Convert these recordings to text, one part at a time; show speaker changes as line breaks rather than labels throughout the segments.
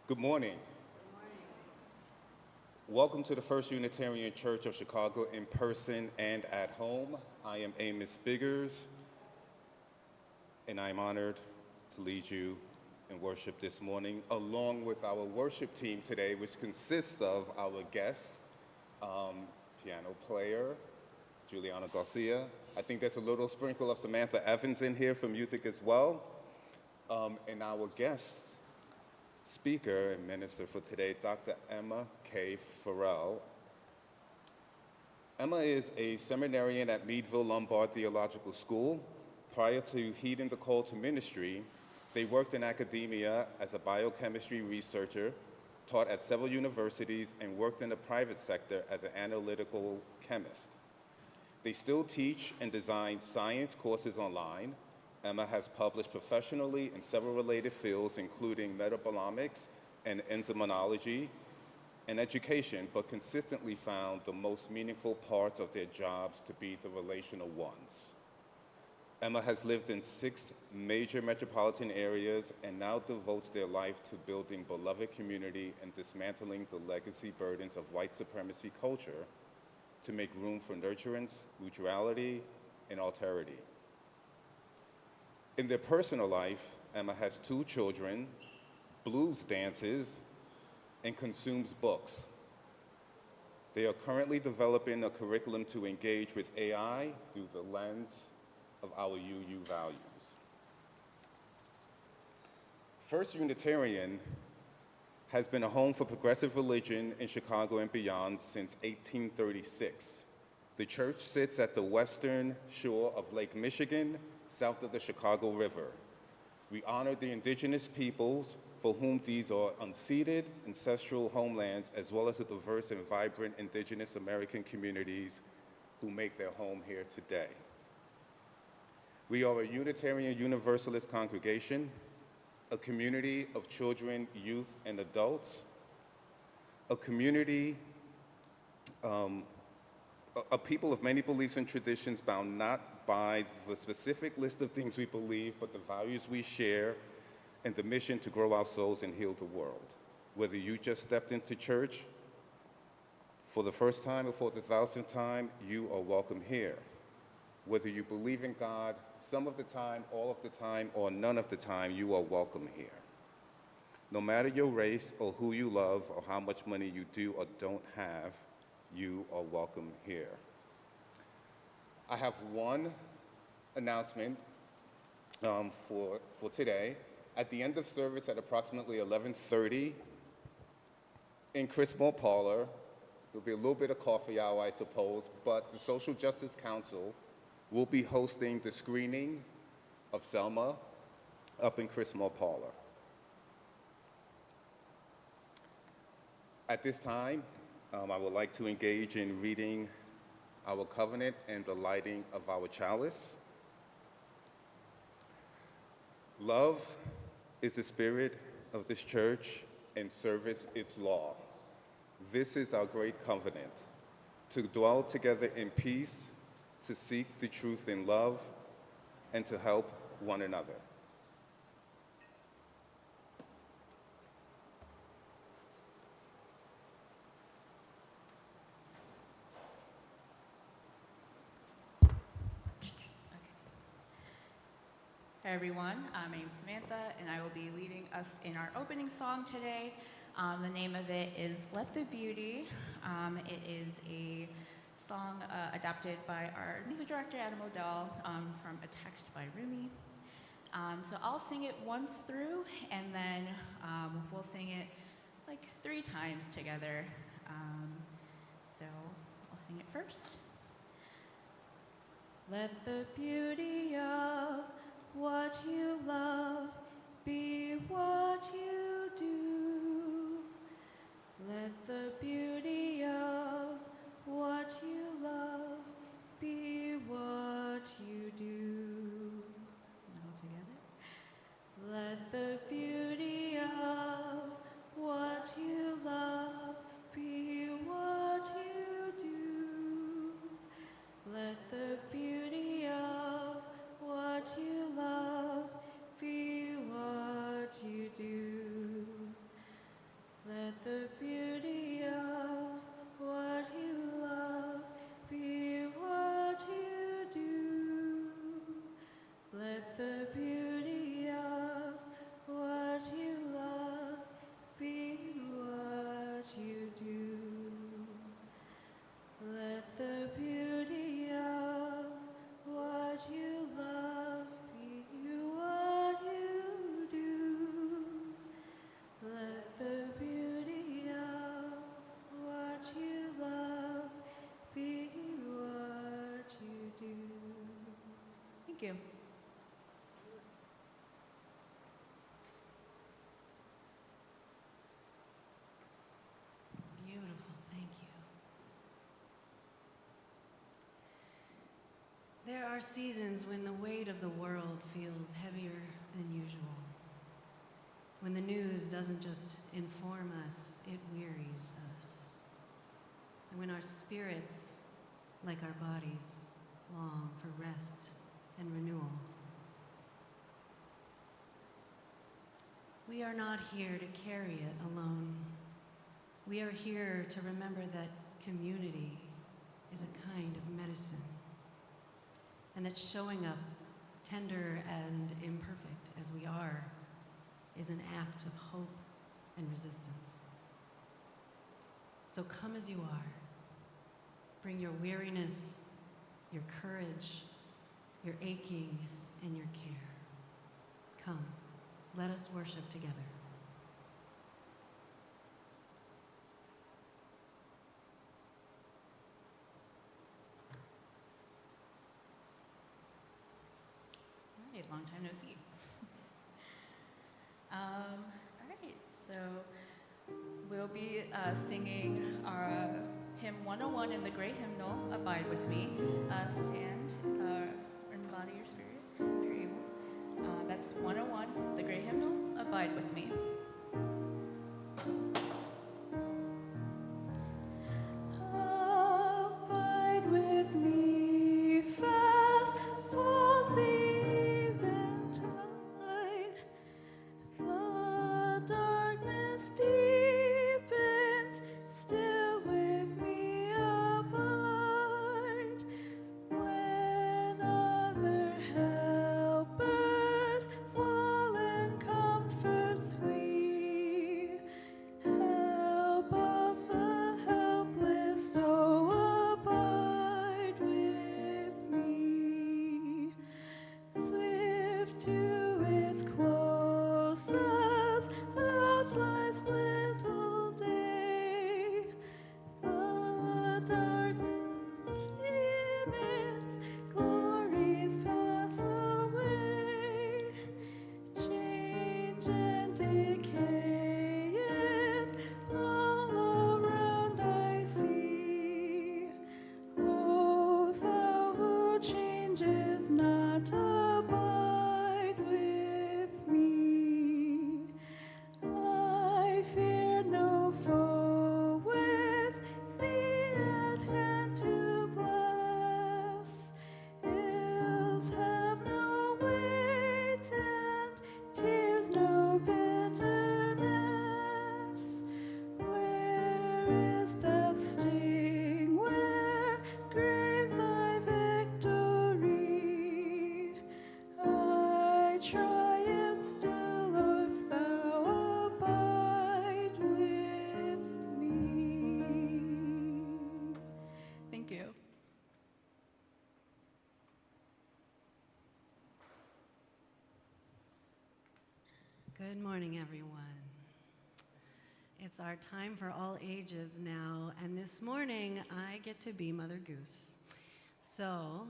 Good morning. Welcome to the First Unitarian Church of Chicago in person and at home. I am Amos Biggers, and I'm honored to lead you in worship this morning, along with our worship team today, which consists of our guests, piano player, Juliana Garcia. I think there's a little sprinkle of Samantha Evans in here for music as well. And our guest speaker and minister for today, Dr. Emma K. Farrell. Emma is a seminarian at Meadville Lombard Theological School. Prior to heeding the call to ministry, they worked in academia as a biochemistry researcher, taught at several universities, and worked in the private sector as an analytical chemist. They still teach and design science courses online. Emma has published professionally in several related fields, including metabolomics and enzymanology and education, but consistently found the most meaningful parts of their jobs to be the relational ones. Emma has lived in 6 major metropolitan areas and now devotes their life to building beloved community and dismantling the legacy burdens of white supremacy culture to make room for nurturance, mutuality, and alterity. In their personal life, Emma has 2 children, blues dances, and consumes books. They are currently developing a curriculum to engage with AI through the lens of our UU values. First Unitarian has been a home for progressive religion in Chicago and beyond since 1836. The church sits at the western shore of Lake Michigan, south of the Chicago River. We honor the indigenous peoples for whom these are unceded ancestral homelands, as well as the diverse and vibrant indigenous American communities who make their home here today. We are a Unitarian Universalist congregation, a community of children, youth, and adults, a community, a people of many beliefs and traditions bound not by the specific list of things we believe, but the values we share and the mission to grow our souls and heal the world. Whether you just stepped into church for the first time or for the 1,000th time, you are welcome here. Whether you believe in God some of the time, all of the time, or none of the time, you are welcome here. No matter your race or who you love or how much money you do or don't have, you are welcome here. I have one announcement for today. At the end of service at approximately 11:30 in Chrismore Parlor, there'll be a little bit of coffee hour, I suppose, but the Social Justice Council will be hosting the screening of Selma up in Chrismore Parlor. At this time, I would like to engage in reading our covenant and the lighting of our chalice. Love is the spirit of this church, and service its law. This is our great covenant, to dwell together in peace, to seek the truth in love, and to help one another.
Hi everyone, my name is Samantha and I will be leading us in our opening song today. The name of it is Let the Beauty. It is a song adapted by our music director Adam O'Dell from A Text by Rumi. So I'll sing it once through and then we'll sing it like 3 times together. So I'll sing it first. Let the beauty of what you love be what you do. Let the beauty of what you love be what you do. All together. Let the beauty of what you love be what you do. Let the beauty of what you love be what you do. Thank you.
Beautiful, thank you. There are seasons when the weight of the world feels heavier than usual. When the news doesn't just inform us, it wearies us. And when our spirits, like our bodies, long for rest and renewal. We are not here to carry it alone. We are here to remember that community is a kind of medicine, and that showing up tender and imperfect as we are is an act of hope and resistance. So come as you are. Bring your weariness, your courage, your aching, and your care. Come, let us worship together.
All right, long time no see. All right, so we'll be singing our hymn 101 in the Great Hymnal, Abide With Me. Stand and body your spirit, if you're able. That's 101, the Great Hymnal, Abide With Me. Abide with me, fast falls the eventide. The darkness deepens, still with me abide. When other helpers fall and comforts flee, help of the helpless, so abide with me. Swift to its close ups, outlines little day. The darkness in its glories pass away. Change and decay, and all around I see. O thou who changes not, abide with me. I fear no foe, with thee at hand to bless. Ills have no weight, and tears no bitterness. Where is death's sting? Where grave thy victory? I triumph still if thou abide with me. Thank you.
Good morning, everyone. It's our time for all ages now, and this morning I get to be Mother Goose. So,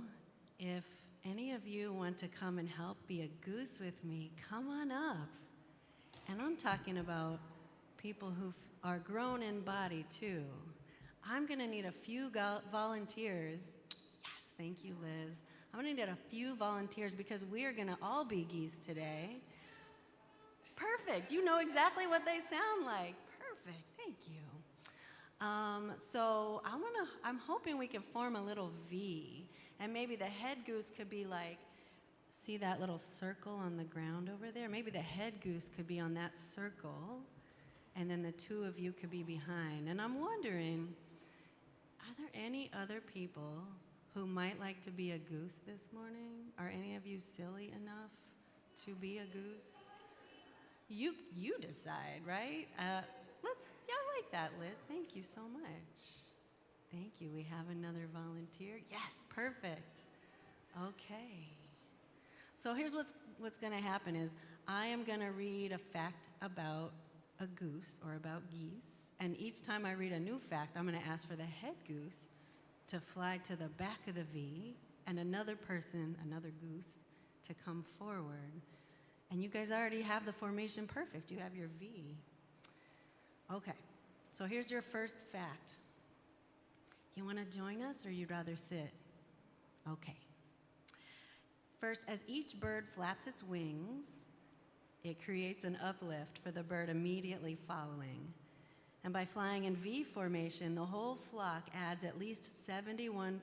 if any of you want to come and help be a goose with me, come on up. And I'm talking about people who are grown in body too. I'm gonna need a few volunteers. Yes, thank you, Liz. I'm gonna need a few volunteers because we are gonna all be geese today. Perfect, you know exactly what they sound like. Perfect, thank you. So I'm hoping we can form a little V, and maybe the head goose could be like, see that little circle on the ground over there? Maybe the head goose could be on that circle, and then the two of you could be behind. And I'm wondering, are there any other people who might like to be a goose this morning? Are any of you silly enough to be a goose? You decide, right? Yeah, I like that, Liz. Thank you so much. Thank you. We have another volunteer. Yes, perfect. Okay. So here's what's going to happen is I am going to read a fact about a goose or about geese, and each time I read a new fact, I'm going to ask for the head goose to fly to the back of the V and another person, another goose, to come forward. And you guys already have the formation perfect. You have your V. Okay, so here's your first fact. You want to join us or you'd rather sit? Okay. First, as each bird flaps its wings, it creates an uplift for the bird immediately following. And by flying in V formation, the whole flock adds at least 71%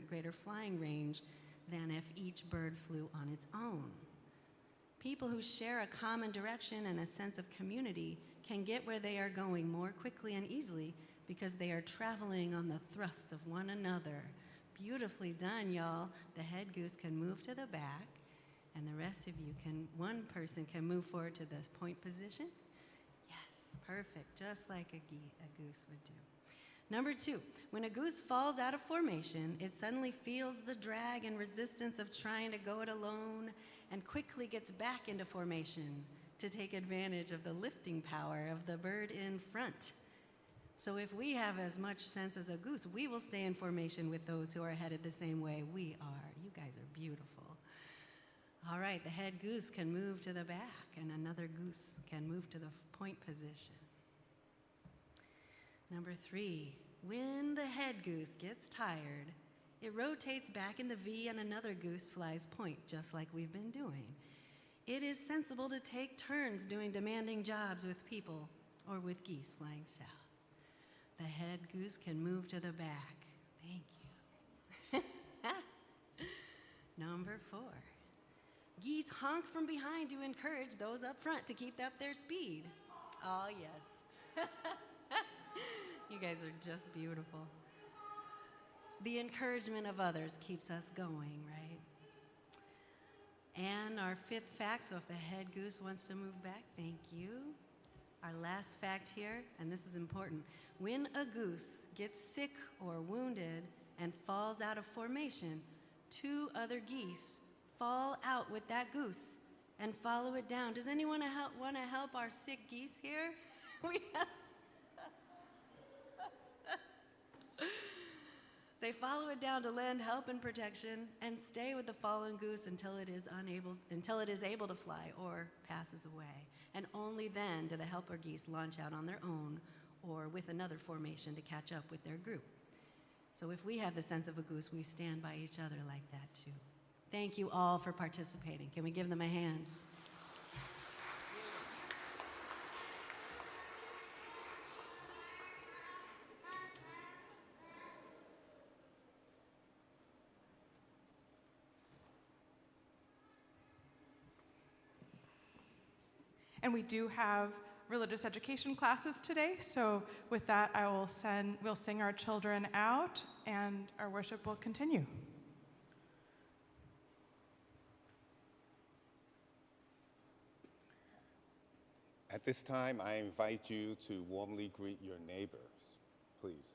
greater flying range than if each bird flew on its own. People who share a common direction and a sense of community can get where they are going more quickly and easily because they are traveling on the thrust of one another. Beautifully done, y'all. The head goose can move to the back, and the rest of you can, one person can move forward to the point position. Yes, perfect, just like a goose would do. Number 2, when a goose falls out of formation, it suddenly feels the drag and resistance of trying to go it alone and quickly gets back into formation to take advantage of the lifting power of the bird in front. So if we have as much sense as a goose, we will stay in formation with those who are headed the same way we are. You guys are beautiful. All right, the head goose can move to the back, and another goose can move to the point position. Number 3, when the head goose gets tired, it rotates back in the V and another goose flies point, just like we've been doing. It is sensible to take turns doing demanding jobs with people or with geese flying south. The head goose can move to the back. Thank you. Number 4, geese honk from behind to encourage those up front to keep up their speed. Oh, yes. You guys are just beautiful. The encouragement of others keeps us going, right? And our 5th fact, so if the head goose wants to move back, thank you. Our last fact here, and this is important. When a goose gets sick or wounded and falls out of formation, 2 other geese fall out with that goose and follow it down. Does anyone want to help our sick geese here? They follow it down to lend help and protection and stay with the fallen goose until it is able to fly or passes away. And only then do the helper geese launch out on their own or with another formation to catch up with their group. So if we have the sense of a goose, we stand by each other like that too. Thank you all for participating. Can we give them a hand?
And we do have religious education classes today, so with that, we'll sing our children out, and our worship will continue.
At this time, I invite you to warmly greet your neighbors, please.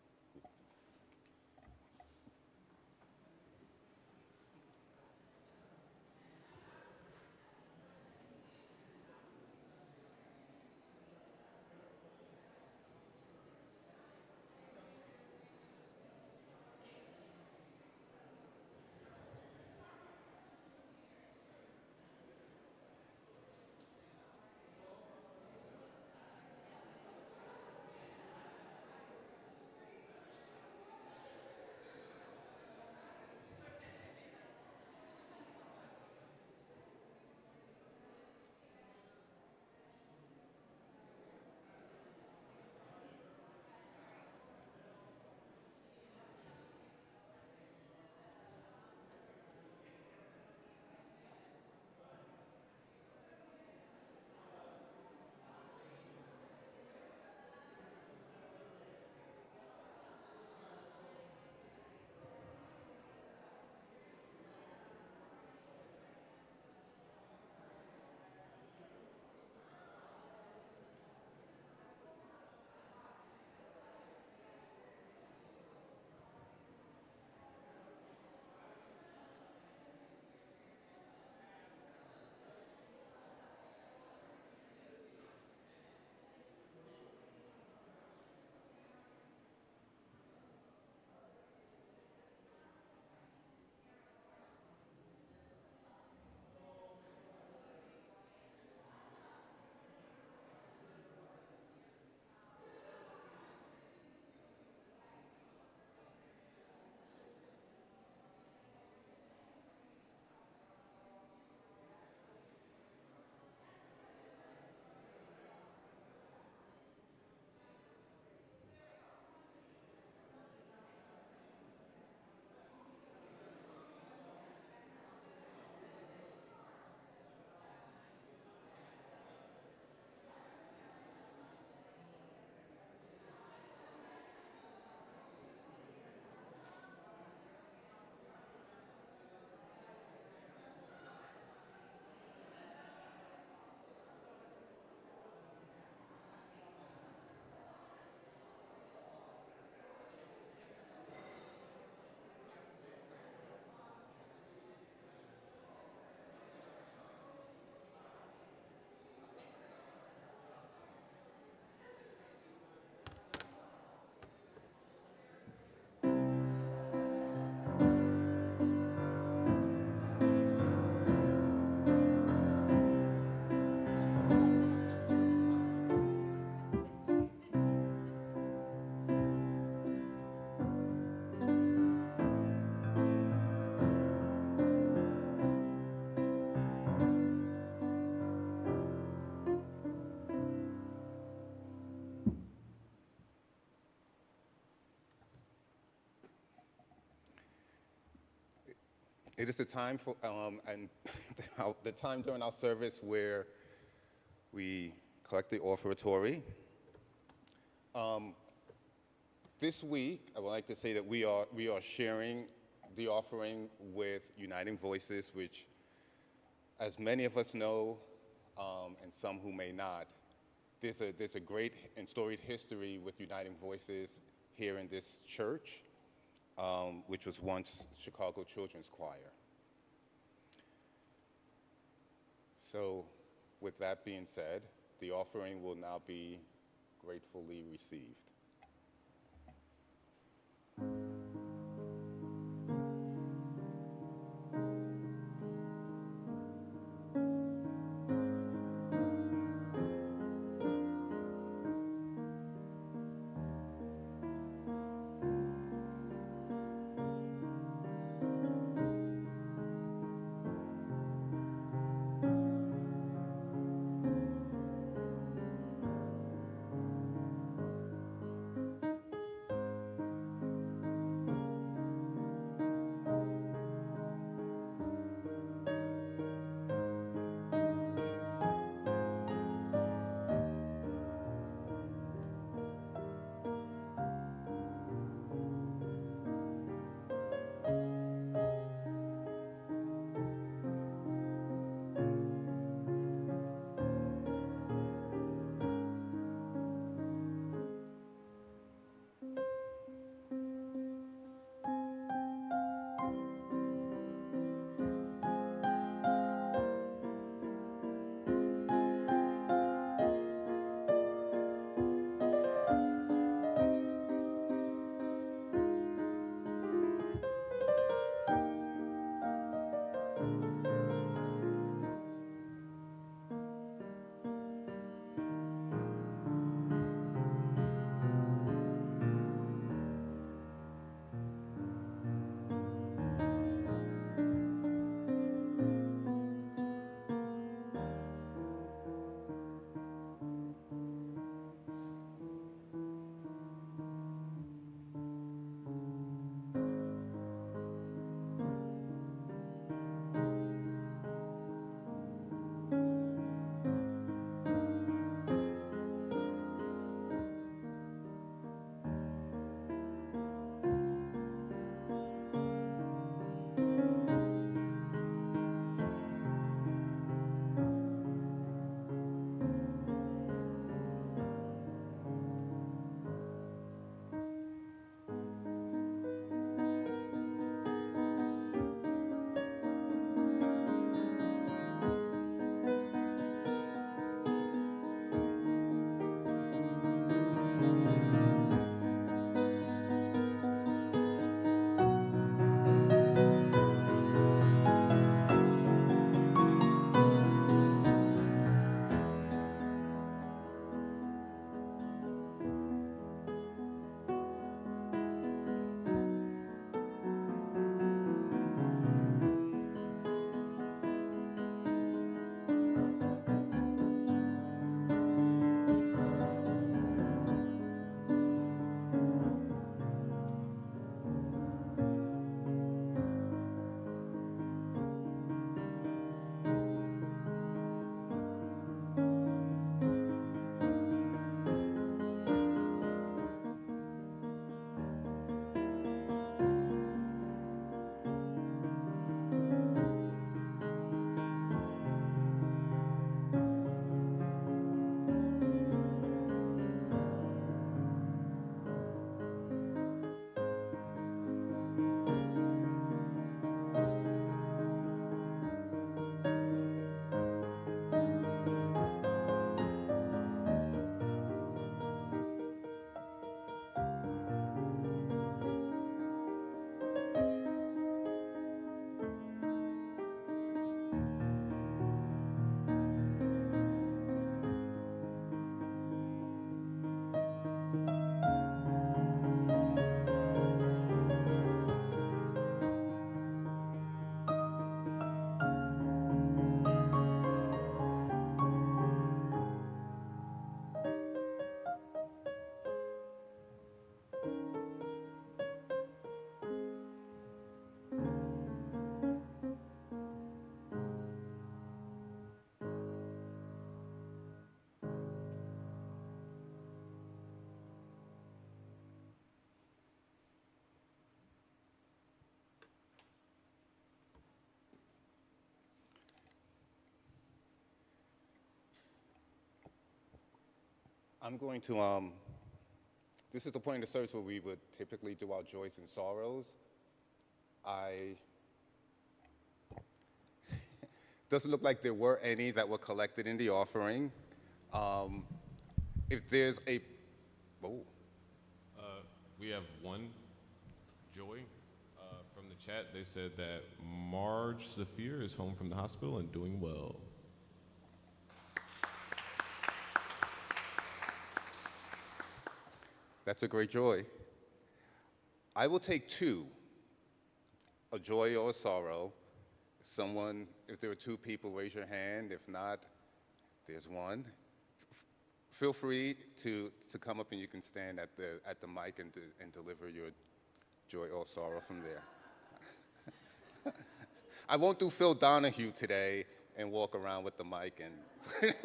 It is a time for, and the time during our service where we collect the offertory. This week, I would like to say that we are sharing the offering with Uniting Voices, which, as many of us know, and some who may not, there's a great and storied history with Uniting Voices here in this church, which was once Chicago Children's Choir. So, with that being said, the offering will now be gratefully received. I'm going to, this is the point in the service where we would typically do our joys and sorrows. Doesn't look like there were any that were collected in the offering. If there's a, oh,
We have one joy from the chat. They said that Marge Zafir is home from the hospital and doing well.
that's a great joy. I will take two, a joy or a sorrow. Someone, if there are two people, raise your hand. If not, there's one. Feel free to come up and you can stand at the mic and deliver your joy or sorrow from there. I won't do Phil Donahue today and walk around with the mic and.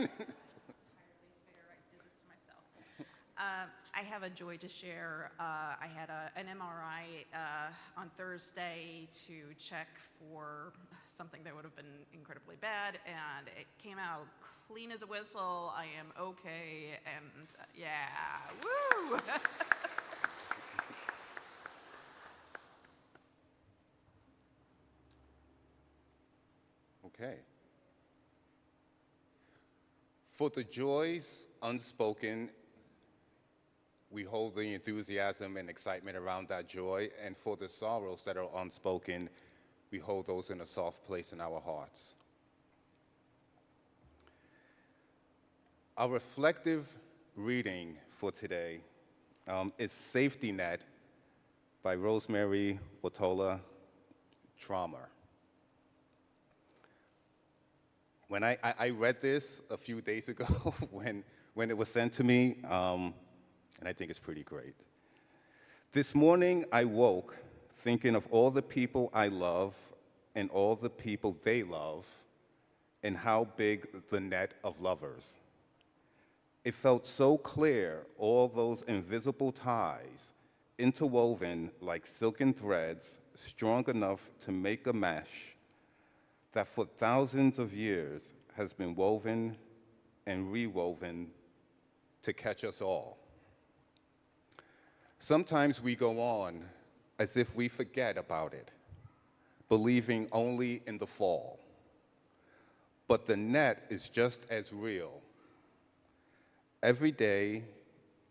I have a joy to share. I had an MRI on Thursday to check for something that would have been incredibly bad, and it came out clean as a whistle. I am okay, and yeah, woo!
Okay. For the joys unspoken, we hold the enthusiasm and excitement around that joy, and for the sorrows that are unspoken, we hold those in a soft place in our hearts. Our reflective reading for today is Safety Net by Rosemary Watola Traumer. When I read this a few days ago when it was sent to me, and I think it's pretty great. This morning I woke thinking of all the people I love and all the people they love and how big the net of lovers. It felt so clear, all those invisible ties interwoven like silken threads, strong enough to make a mesh that for thousands of years has been woven and rewoven to catch us all. Sometimes we go on as if we forget about it, believing only in the fall. But the net is just as real. Every day,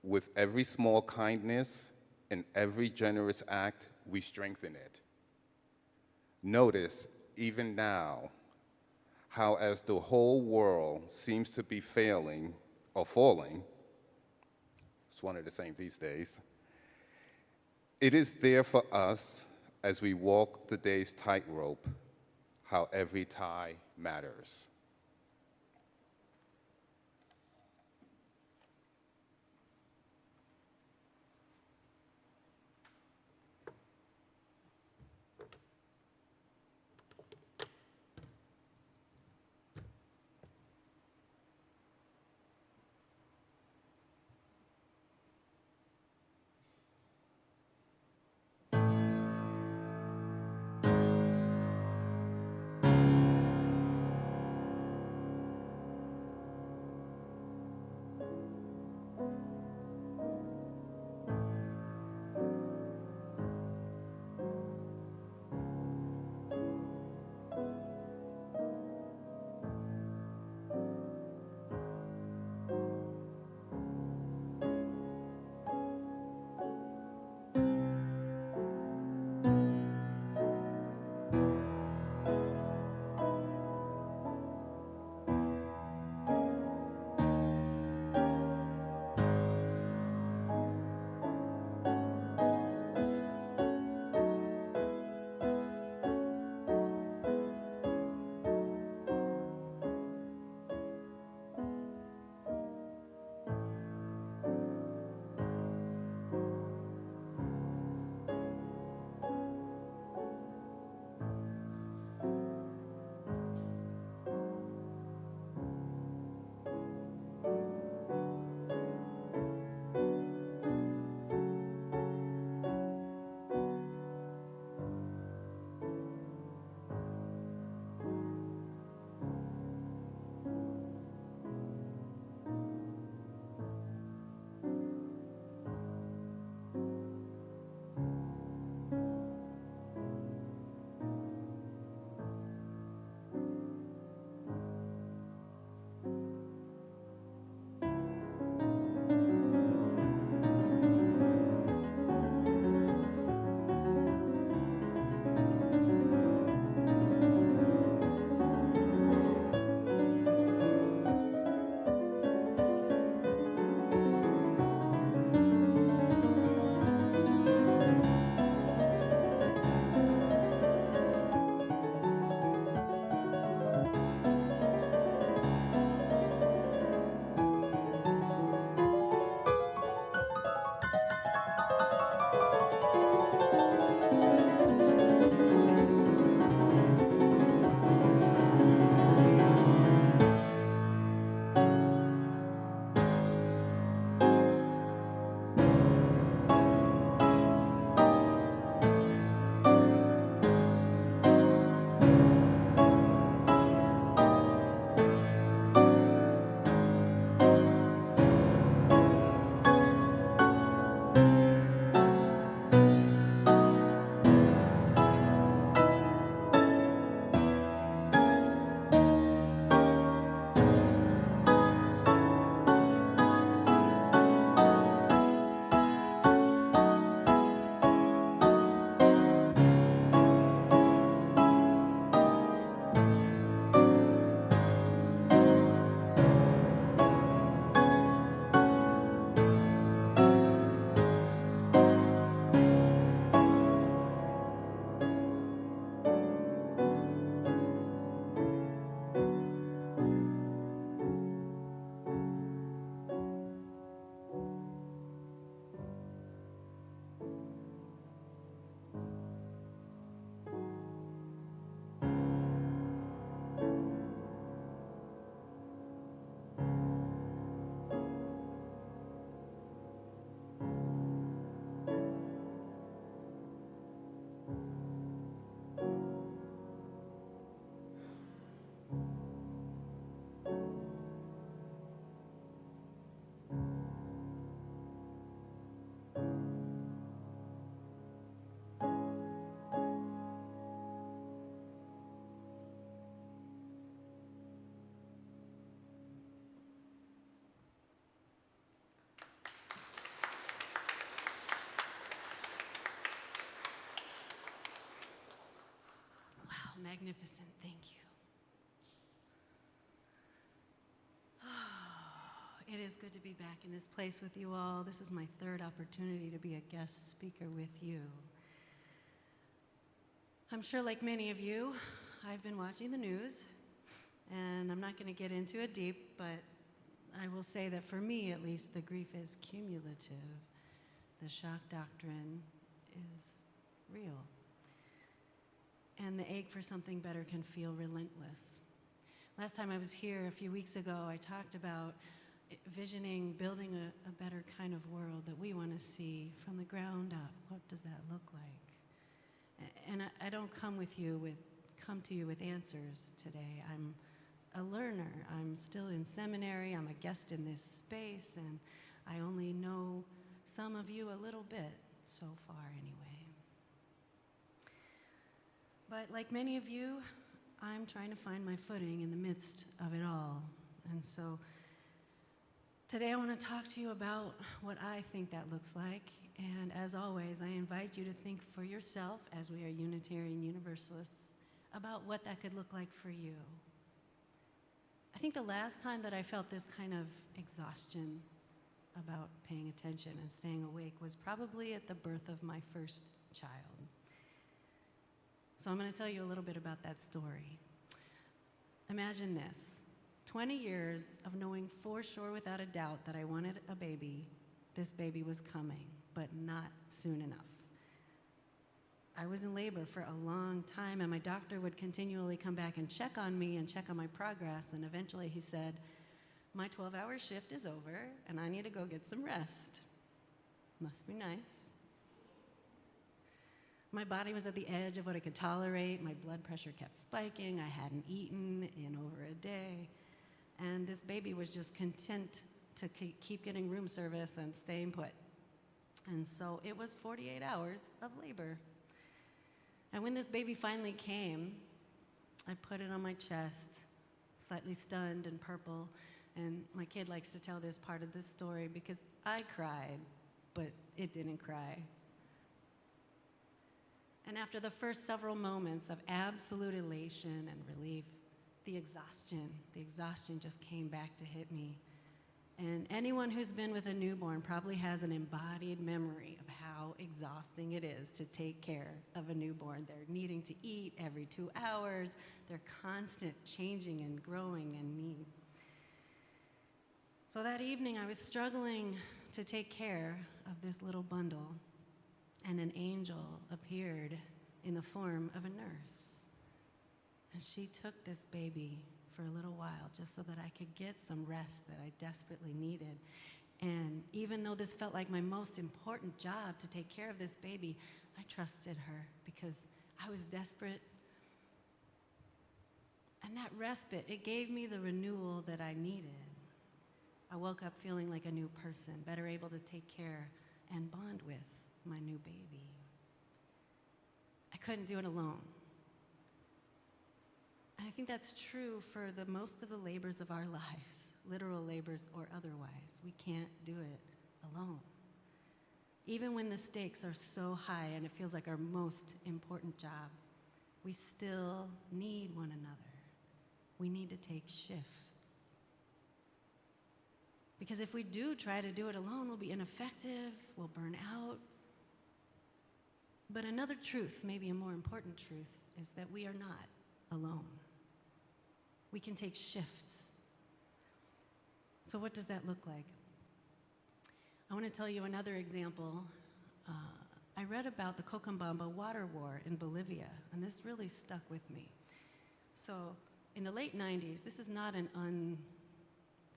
with every small kindness and every generous act, we strengthen it. Notice, even now, how as the whole world seems to be failing or falling, it's one of the same these days, it is there for us as we walk the day's tightrope, how every tie matters.
magnificent. Thank you. It is good to be back in this place with you all. This is my third opportunity to be a guest speaker with you. I'm sure, like many of you, I've been watching the news, and I'm not going to get into it deep, but I will say that for me, at least, the grief is cumulative. The shock doctrine is real. And the ache for something better can feel relentless. Last time I was here a few weeks ago, I talked about visioning, building a better kind of world that we want to see from the ground up. What does that look like? And I don't come to you with answers today. I'm a learner. I'm still in seminary. I'm a guest in this space, and I only know some of you a little bit so far anyway. But like many of you, I'm trying to find my footing in the midst of it all. And so today I want to talk to you about what I think that looks like. And as always, I invite you to think for yourself, as we are Unitarian Universalists, about what that could look like for you. I think the last time that I felt this kind of exhaustion about paying attention and staying awake was probably at the birth of my first child. So I'm going to tell you a little bit about that story. Imagine this. 20 years of knowing for sure without a doubt that I wanted a baby. This baby was coming, but not soon enough. I was in labor for a long time, and my doctor would continually come back and check on me and check on my progress, and eventually he said, "My 12-hour shift is over, and I need to go get some rest." Must be nice. My body was at the edge of what I could tolerate. My blood pressure kept spiking. I hadn't eaten in over a day. And this baby was just content to keep getting room service and staying put. And so it was 48 hours of labor. And when this baby finally came, I put it on my chest, slightly stunned and purple. And my kid likes to tell this part of the story because I cried, but it didn't cry. And after the first several moments of absolute elation and relief, the exhaustion just came back to hit me. And anyone who's been with a newborn probably has an embodied memory of how exhausting it is to take care of a newborn. They're needing to eat every 2 hours. They're constant changing and growing in need. So that evening, I was struggling to take care of this little bundle, and an angel appeared in the form of a nurse. And she took this baby for a little while just so that I could get some rest that I desperately needed. And even though this felt like my most important job to take care of this baby, I trusted her because I was desperate. And that respite, it gave me the renewal that I needed. I woke up feeling like a new person, better able to take care and bond with my new baby. I couldn't do it alone. And I think that's true for the most of the labors of our lives, literal labors or otherwise. We can't do it alone. Even when the stakes are so high and it feels like our most important job, we still need one another. We need to take shifts. Because if we do try to do it alone, we'll be ineffective, we'll burn out. But another truth, maybe a more important truth, is that we are not alone. We can take shifts. So what does that look like? I want to tell you another example. I read about the Cochabamba water war in Bolivia, and this really stuck with me. So in the late 90s, this is not an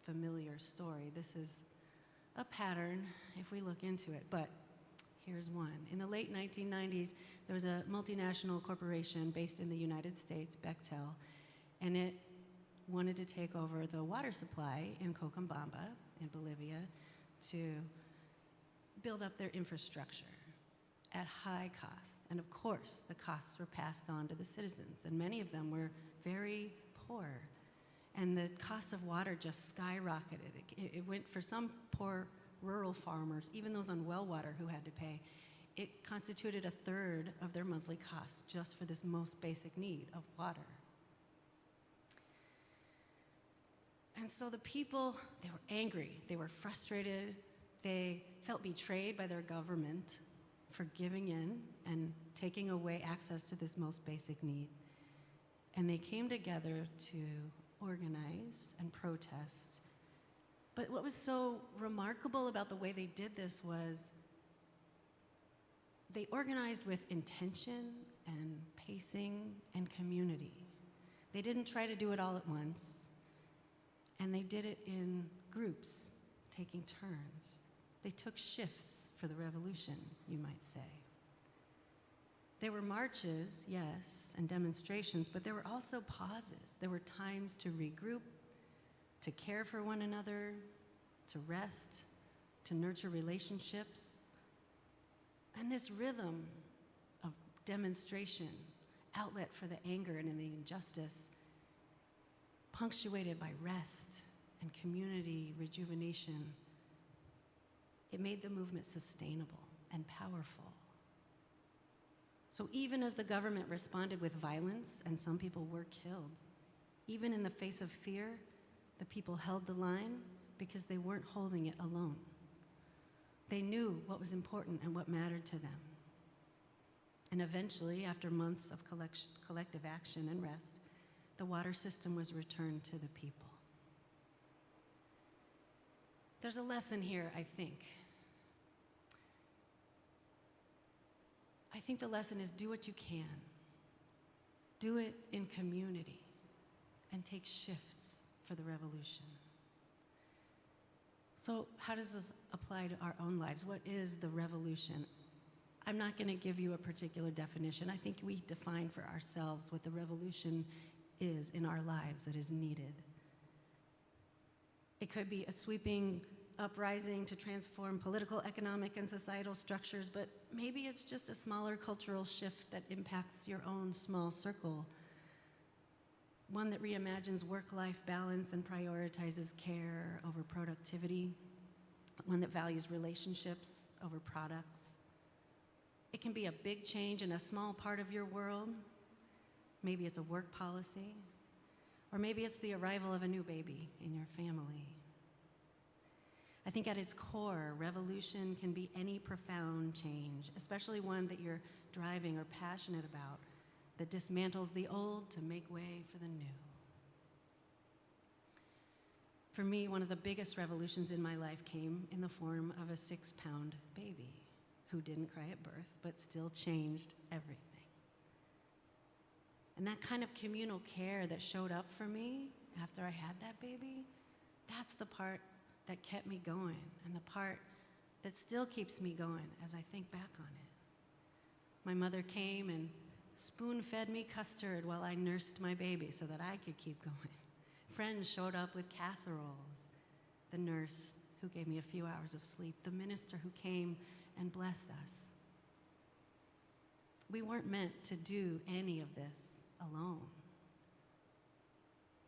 unfamiliar story. This is a pattern if we look into it, but here's one. In the late 1990s, there was a multinational corporation based in the United States, Bechtel, and it wanted to take over the water supply in Cochabamba, in Bolivia, to build up their infrastructure at high cost. And of course, the costs were passed on to the citizens, and many of them were very poor. And the cost of water just skyrocketed. It went for some poor rural farmers, even those on well water who had to pay, It constituted a third of their monthly cost just for this most basic need of water. And so the people, they were angry, they were frustrated, they felt betrayed by their government for giving in and taking away access to this most basic need. And they came together to organize and protest. But what was so remarkable about the way they did this was they organized with intention and pacing and community. They didn't try to do it all at once. And they did it in groups, taking turns. They took shifts for the revolution, you might say. There were marches, yes, and demonstrations, but there were also pauses. There were times to regroup, to care for one another, to rest, to nurture relationships. And this rhythm of demonstration, outlet for the anger and the injustice, punctuated by rest and community rejuvenation, it made the movement sustainable and powerful. So even as the government responded with violence and some people were killed, even in the face of fear, the people held the line because they weren't holding it alone. They knew what was important and what mattered to them. And eventually, after months of collective action and rest, the water system was returned to the people. There's a lesson here, I think. I think the lesson is do what you can. Do it in community and take shifts for the revolution. So how does this apply to our own lives? What is the revolution? I'm not going to give you a particular definition. I think we define for ourselves what the revolution is in our lives that is needed. It could be a sweeping uprising to transform political, economic, and societal structures, but maybe it's just a smaller cultural shift that impacts your own small circle. One that reimagines work-life balance and prioritizes care over productivity. One that values relationships over products. It can be a big change in a small part of your world. Maybe it's a work policy, or maybe it's the arrival of a new baby in your family. I think at its core, revolution can be any profound change, especially one that you're driving or passionate about, that dismantles the old to make way for the new. For me, one of the biggest revolutions in my life came in the form of a 6-pound baby who didn't cry at birth, but still changed everything. And that kind of communal care that showed up for me after I had that baby, that's the part that kept me going, and the part that still keeps me going as I think back on it. My mother came and spoon-fed me custard while I nursed my baby so that I could keep going. Friends showed up with casseroles. The nurse who gave me a few hours of sleep, the minister who came and blessed us. We weren't meant to do any of this alone.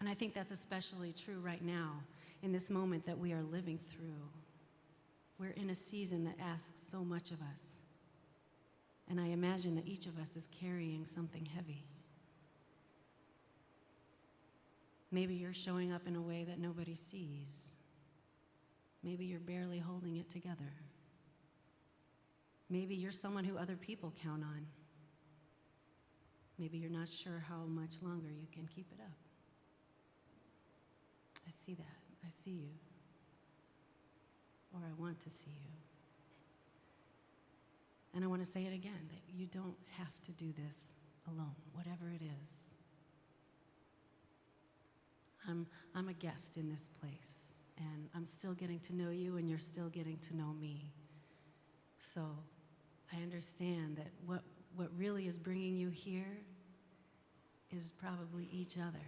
And I think that's especially true right now, in this moment that we are living through. We're in a season that asks so much of us. And I imagine that each of us is carrying something heavy. Maybe you're showing up in a way that nobody sees. Maybe you're barely holding it together. Maybe you're someone who other people count on. Maybe you're not sure how much longer you can keep it up. I see that. I see you. Or I want to see you. And I want to say it again, that you don't have to do this alone, whatever it is. I'm a guest in this place, and I'm still getting to know you, and you're still getting to know me. So I understand that what really is bringing you here is probably each other,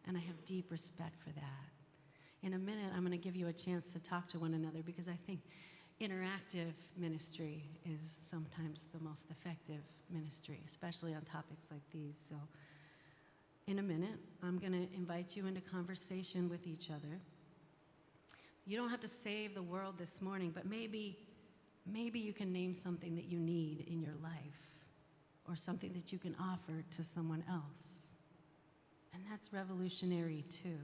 and I have deep respect for that. In a minute, I'm going to give you a chance to talk to one another, because I think interactive ministry is sometimes the most effective ministry, especially on topics like these. So in a minute, I'm going to invite you into conversation with each other. You don't have to save the world this morning, but maybe Maybe you can name something that you need in your life or something that you can offer to someone else. And that's revolutionary too.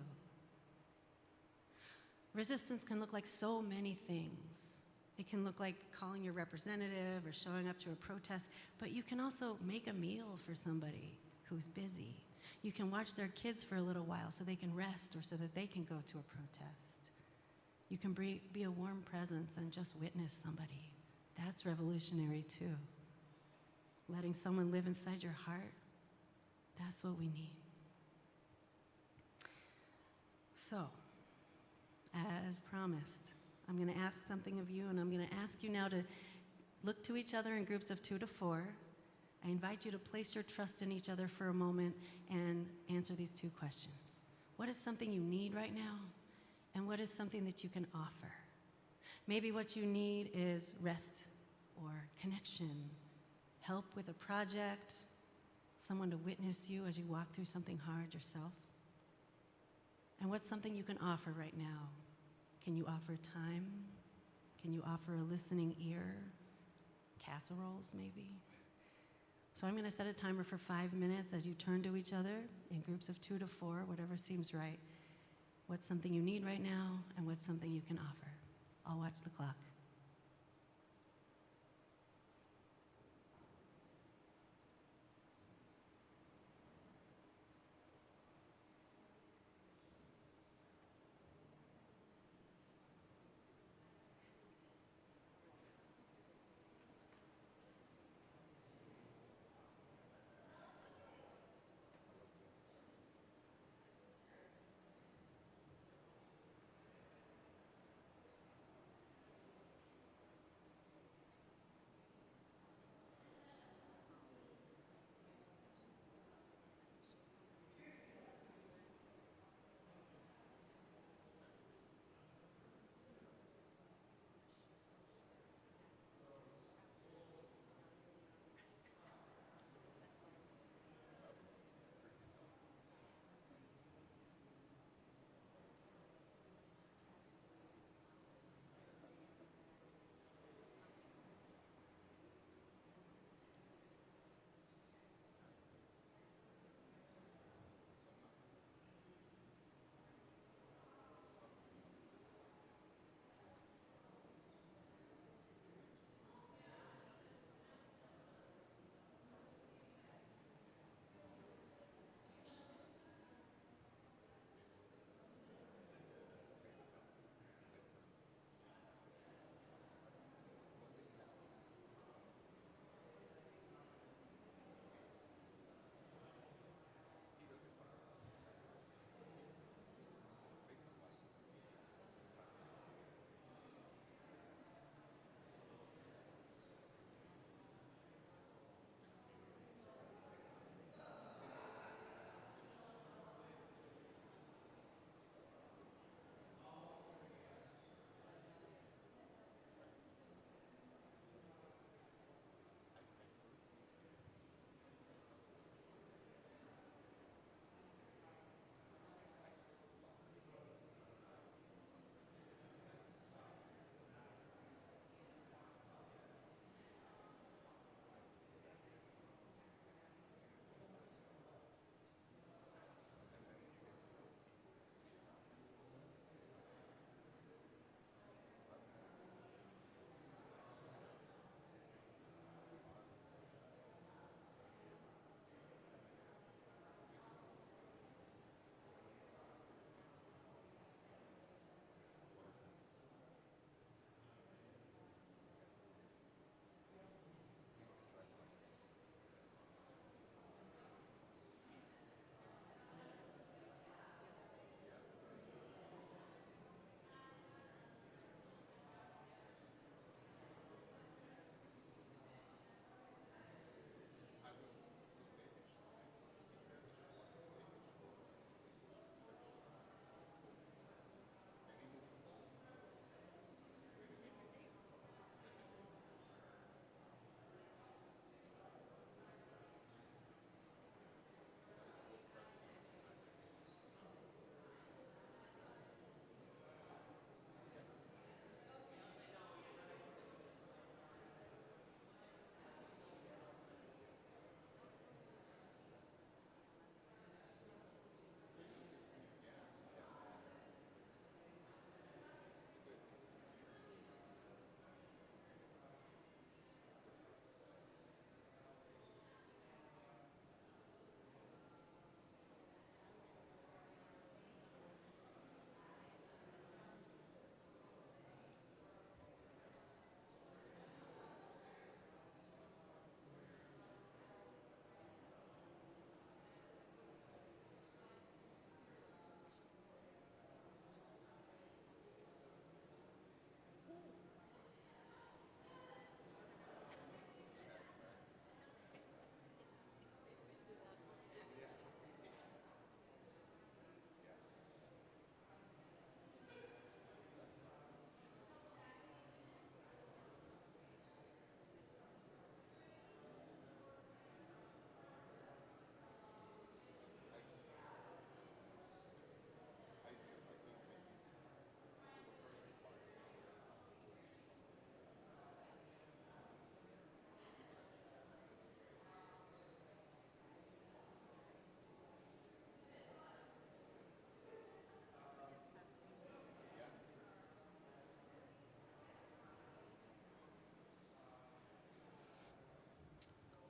Resistance can look like so many things. It can look like calling your representative or showing up to a protest, but you can also make a meal for somebody who's busy. You can watch their kids for a little while so they can rest or so that they can go to a protest. You can be a warm presence and just witness somebody. That's revolutionary too. Letting someone live inside your heart, that's what we need. So, as promised, I'm going to ask something of you, and I'm going to ask you now to look to each other in groups of 2 to 4. I invite you to place your trust in each other for a moment and answer these 2 questions. What is something you need right now? And what is something that you can offer? Maybe what you need is rest or connection, help with a project, someone to witness you as you walk through something hard yourself. And what's something you can offer right now? Can you offer time? Can you offer a listening ear? Casseroles, maybe? So I'm going to set a timer for 5 minutes as you turn to each other in groups of 2 to 4, whatever seems right. What's something you need right now, and what's something you can offer? I'll watch the clock.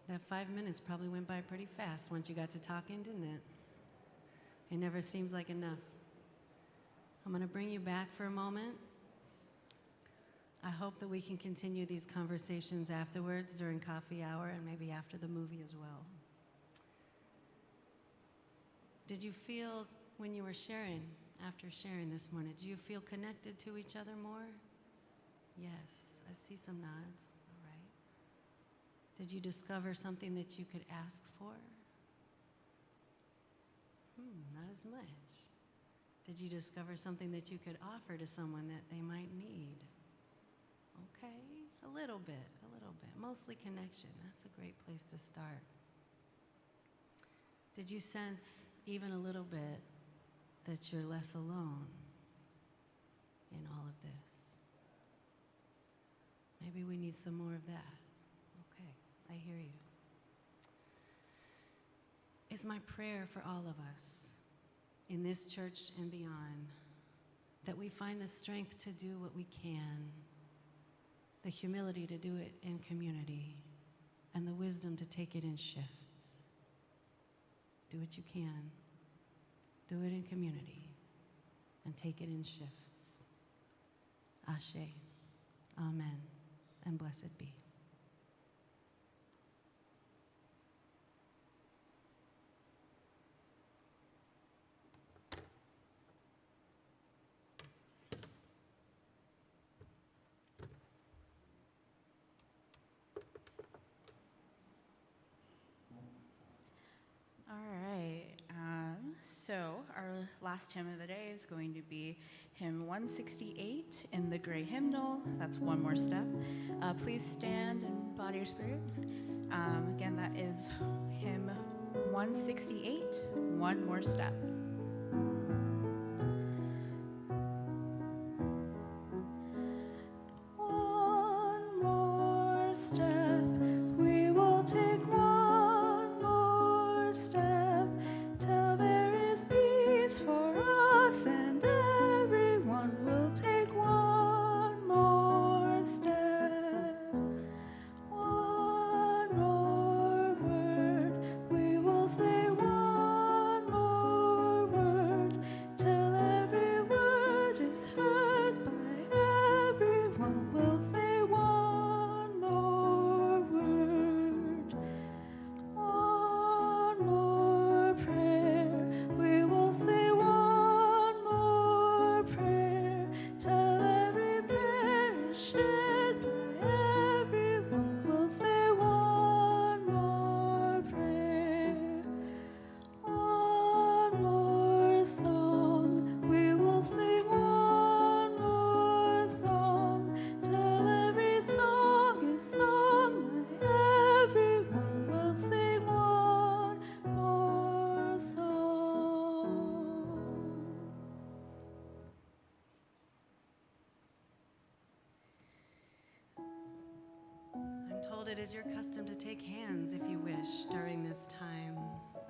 That 5 minutes probably went by pretty fast once you got to talking, didn't it? It never seems like enough. I'm going to bring you back for a moment. I hope that we can continue these conversations afterwards during coffee hour and maybe after the movie as well. Did you feel, when you were sharing, after sharing this morning, do you feel connected to each other more? Yes, I see some nods. All right. Did you discover something that you could ask for? Not as much. Did you discover something that you could offer to someone that they might need? Okay, a little bit. Mostly connection. That's a great place to start. Did you sense even a little bit that you're less alone in all of this? Maybe we need some more of that. Okay, I hear you. It's my prayer for all of us in this church and beyond that we find the strength to do what we can, the humility to do it in community, and the wisdom to take it in shifts. Do what you can. Do it in community and take it in shifts. Ashe. Amen. And blessed be.
All right. So our last hymn of the day is going to be hymn 168 in the gray hymnal. That's one more step. Please stand in body or spirit. Again, that is hymn 168, one more step. One more step, we will take one more step till there is peace for us, and everyone will take one more step. One more word, we will say one more word till every word is heard by everyone. We'll say one more word. One more prayer, we will say one more prayer till every prayer is shared by everyone. We'll say one more prayer. One more song, we will sing one more song till every song is sung by everyone. We'll sing one more song.
I'm told it is your custom to take hands if you wish during this time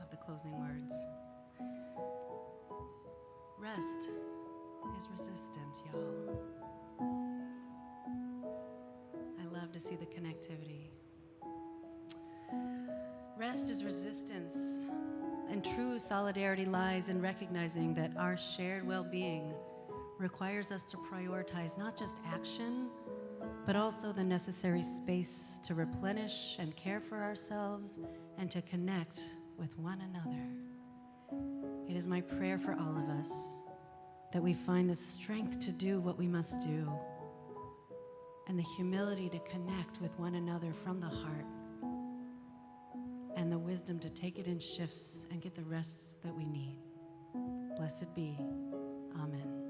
of the closing words. Rest is resistance, y'all. I love to see the connectivity. Rest is resistance, and true solidarity lies in recognizing that our shared well-being requires us to prioritize not just action, but also the necessary space to replenish and care for ourselves and to connect with one another. It is my prayer for all of us that we find the strength to do what we must do and the humility to connect with one another from the heart and the wisdom to take it in shifts and get the rest that we need. Blessed be. Amen.